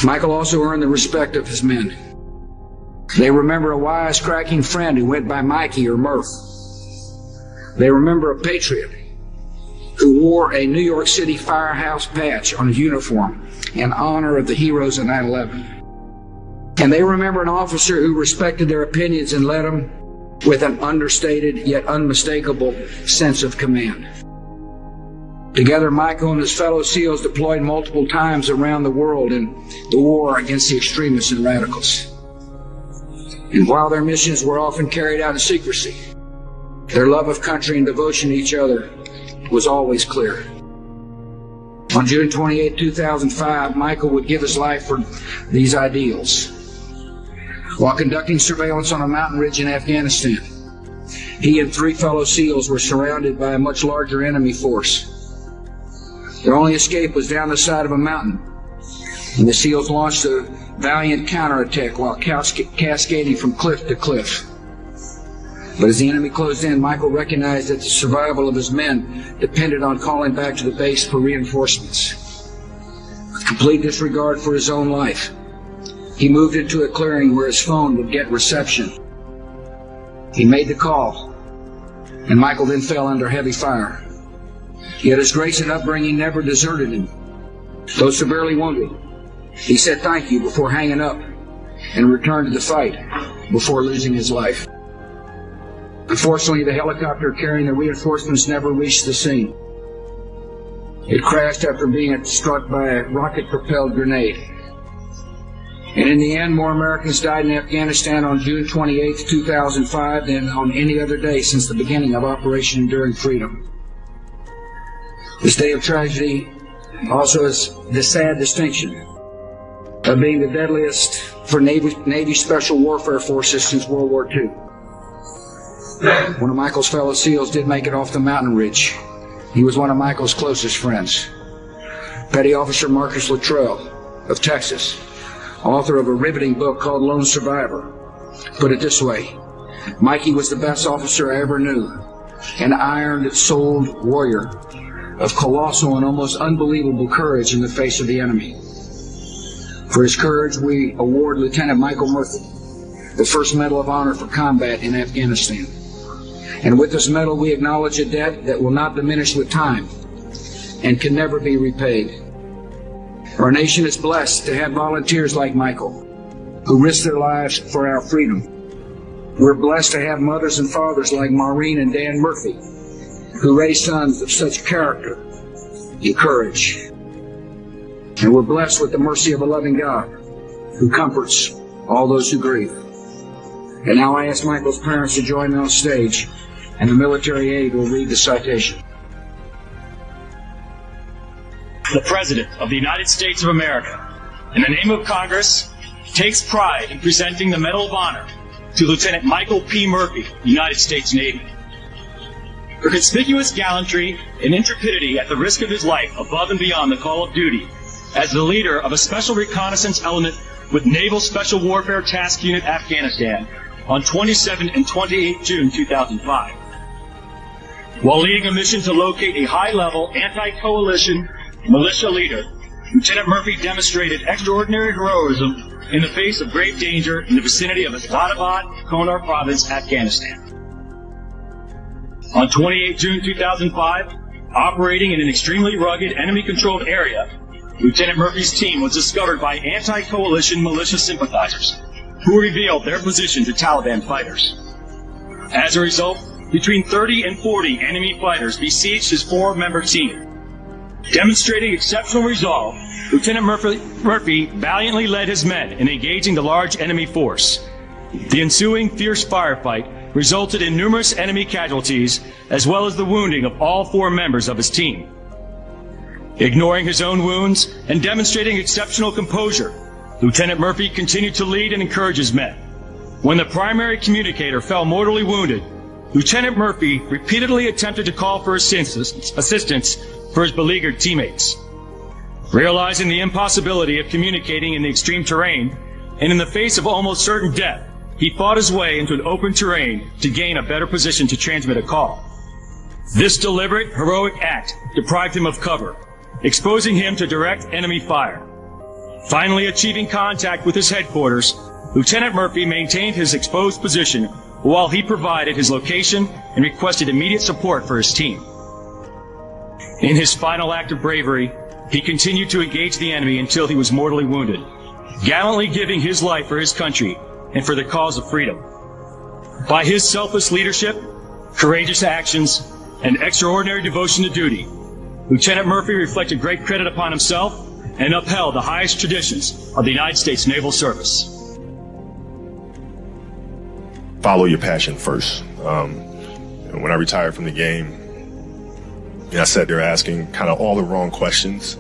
Michael also earned the respect of his men. They remember a wisecracking friend who went by Mikey or Murph. They remember a patriot who wore a New York City firehouse patch on his uniform in honor of the heroes of 9/11. And they remember an officer who respected their opinions and led them with an understated yet unmistakable sense of command. Together, Michael and his fellow SEALs deployed multiple times around the world in the war against the extremists and radicals. And while their missions were often carried out in secrecy, their love of country and devotion to each other was always clear. On June 28, 2005, Michael would give his life for these ideals. While conducting surveillance on a mountain ridge in Afghanistan, he and 3 fellow SEALs were surrounded by a much larger enemy force. Their only escape was down the side of a mountain, and the SEALs launched a valiant counterattack while cascading from cliff to cliff. But as the enemy closed in, Michael recognized that the survival of his men depended on calling back to the base for reinforcements. With complete disregard for his own life, he moved into a clearing where his phone would get reception. He made the call, and Michael then fell under heavy fire. Yet his grace and upbringing never deserted him. Though severely wounded, he said thank you before hanging up and returned to the fight before losing his life. Unfortunately, the helicopter carrying the reinforcements never reached the scene. It crashed after being struck by a rocket-propelled grenade. And in the end, more Americans died in Afghanistan on June 28, 2005 than on any other day since the beginning of Operation Enduring Freedom. This day of tragedy also has the sad distinction of being the deadliest for Navy Special Warfare Forces since World War II. One of Michael's fellow SEALs did make it off the mountain ridge. He was one of Michael's closest friends. Petty Officer Marcus Luttrell of Texas, author of a riveting book called Lone Survivor, put it this way: Mikey was the best officer I ever knew, an iron-souled warrior of colossal and almost unbelievable courage in the face of the enemy. For his courage, we award Lieutenant Michael Murphy the First Medal of Honor for combat in Afghanistan. And with this medal, we acknowledge a debt that will not diminish with time and can never be repaid. Our nation is blessed to have volunteers like Michael, who risk their lives for our freedom. We're blessed to have mothers and fathers like Maureen and Dan Murphy, who raised sons of such character and courage. And we're blessed with the mercy of a loving God, who comforts all those who grieve. And now I ask Michael's parents to join me on stage, and the military aide will read the citation. The President of the United States of America, in the name of Congress, takes pride in presenting the Medal of Honor to Lieutenant Micheal P. Murphy, United States Navy. For conspicuous gallantry and intrepidity at the risk of his life above and beyond the call of duty as the leader of a special reconnaissance element with Naval Special Warfare Task Unit Afghanistan on 27 and 28 June 2005. While leading a mission to locate a high-level anti-coalition militia leader, Lieutenant Murphy demonstrated extraordinary heroism in the face of grave danger in the vicinity of Islamabad, Konar Province, Afghanistan. On 28 June 2005, operating in an extremely rugged, enemy-controlled area, Lieutenant Murphy's team was discovered by anti-coalition militia sympathizers, who revealed their position to Taliban fighters. As a result, between 30 and 40 enemy fighters besieged his 4-member team. Demonstrating exceptional resolve, Lieutenant Murphy valiantly led his men in engaging the large enemy force. The ensuing fierce firefight resulted in numerous enemy casualties, as well as the wounding of all 4 members of his team. Ignoring his own wounds and demonstrating exceptional composure, Lieutenant Murphy continued to lead and encourage his men. When the primary communicator fell mortally wounded, Lieutenant Murphy repeatedly attempted to call for assistance for his beleaguered teammates. Realizing the impossibility of communicating in the extreme terrain, and in the face of almost certain death, he fought his way into an open terrain to gain a better position to transmit a call. This deliberate, heroic act deprived him of cover, exposing him to direct enemy fire. Finally achieving contact with his headquarters, Lieutenant Murphy maintained his exposed position while he provided his location and requested immediate support for his team. In his final act of bravery, he continued to engage the enemy until he was mortally wounded, gallantly giving his life for his country and for the cause of freedom. By his selfless leadership, courageous actions, and extraordinary devotion to duty, Lieutenant Murphy reflected great credit upon himself and upheld the highest traditions of the United States Naval Service. Follow your passion first. When I retired from the game, I sat there asking kind of all the wrong questions.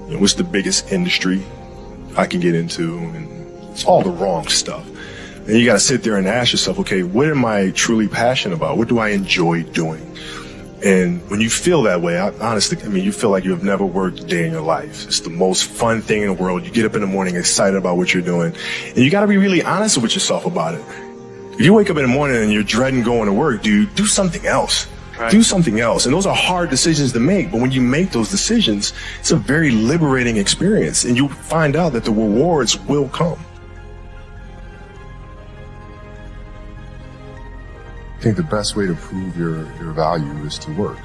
What's the biggest industry I can get into? And it's all the wrong stuff. And you got to sit there and ask yourself, okay, what am I truly passionate about? What do I enjoy doing? And when you feel that way, honestly, you feel like you have never worked a day in your life. It's the most fun thing in the world. You get up in the morning excited about what you're doing. And you got to be really honest with yourself about it. If you wake up in the morning and you're dreading going to work, dude, do something else. Right. Do something else. And those are hard decisions to make. But when you make those decisions, it's a very liberating experience. And you find out that the rewards will come. I think the best way to prove your value is to work,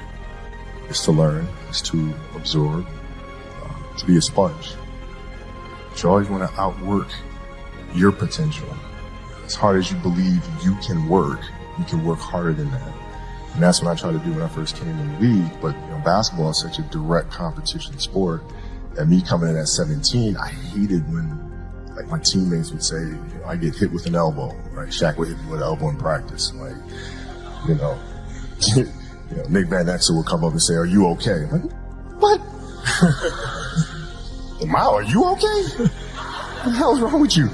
is to learn, is to absorb, to be a sponge. But you always want to outwork your potential. As hard as you believe you can work harder than that. And that's what I tried to do when I first came in the league. But basketball is such a direct competition sport. And me coming in at 17, I hated when my teammates would say, I get hit with an elbow, right? Shaq would hit me with an elbow in practice. Nick Van Exel would come up and say, are you okay? I'm like, what? Micheal, are you okay? What the hell is wrong with you?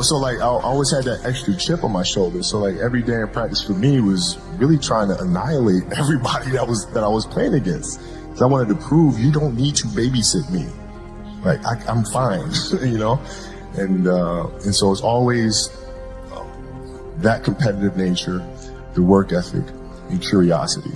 So I always had that extra chip on my shoulder. So every day in practice for me was really trying to annihilate everybody that I was playing against. Because I wanted to prove you don't need to babysit me. I'm fine, And so it's always that competitive nature, the work ethic, and curiosity.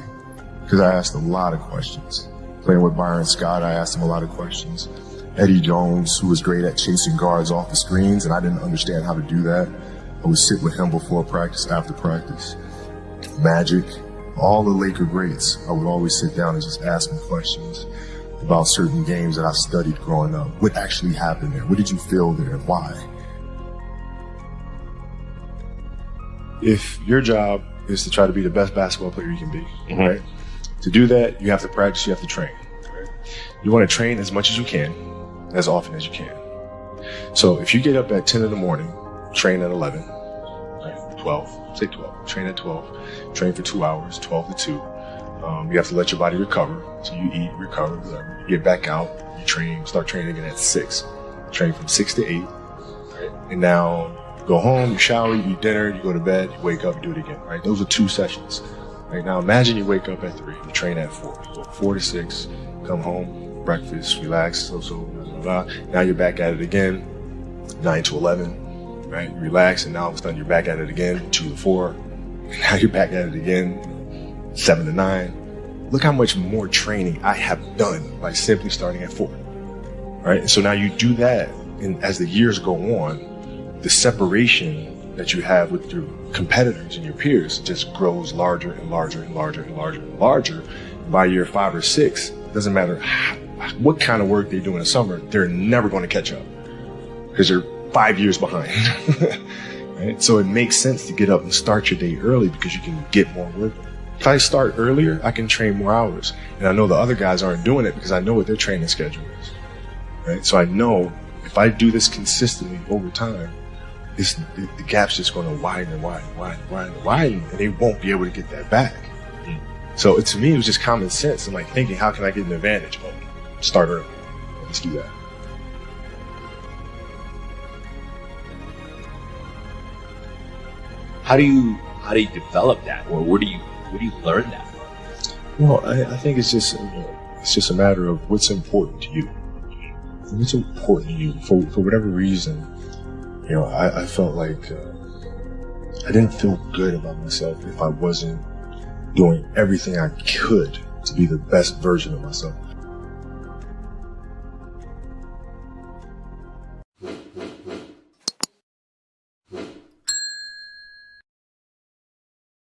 Because I asked a lot of questions. Playing with Bryant Scott, I asked him a lot of questions. Eddie Jones, who was great at chasing guards off the screens, and I didn't understand how to do that. I would sit with him before practice, after practice. Magic, all the Laker greats, I would always sit down and just ask them questions about certain games that I studied growing up. What actually happened there? What did you feel there? Why? If your job is to try to be the best basketball player you can be, right? To do that, you have to practice, you have to train. Right? You want to train as much as you can, as often as you can. So if you get up at 10 in the morning, train at 11, right? 12, say 12, train at 12, train for 2 hours, 12 to 2. You have to let your body recover. So you eat, recover, whatever. You get back out, you train, start training again at 6. Train from 6 to 8, right? And now go home, you shower, you eat dinner, you go to bed, you wake up, you do it again, right? Those are 2 sessions. Right? Now imagine you wake up at 3, you train at 4. You go 4 to 6, come home, breakfast, relax, blah, blah, blah. Now you're back at it again, 9 to 11, right? You relax, and now all of a sudden you're back at it again, 2 to 4. Now you're back at it again, 7 to 9. Look how much more training I have done by simply starting at 4, right? So now you do that, and as the years go on, the separation that you have with your competitors and your peers just grows larger and larger and larger and larger and larger. By year 5 or 6, doesn't matter what kind of work they do in the summer, they're never going to catch up because they're 5 years behind. Right? So it makes sense to get up and start your day early because you can get more work. If I start earlier, I can train more hours. And I know the other guys aren't doing it because I know what their training schedule is. Right? So I know if I do this consistently over time, the gap's just going to widen and widen, and they won't be able to get that back. So to me, it was just common sense. I'm thinking, how can I get an advantage? Well, start early. Let's do that. How do you develop that, or where do you learn that? Well, I think it's just a matter of what's important to you. What's important to you for whatever reason. I felt like I didn't feel good about myself if I wasn't doing everything I could to be the best version of myself.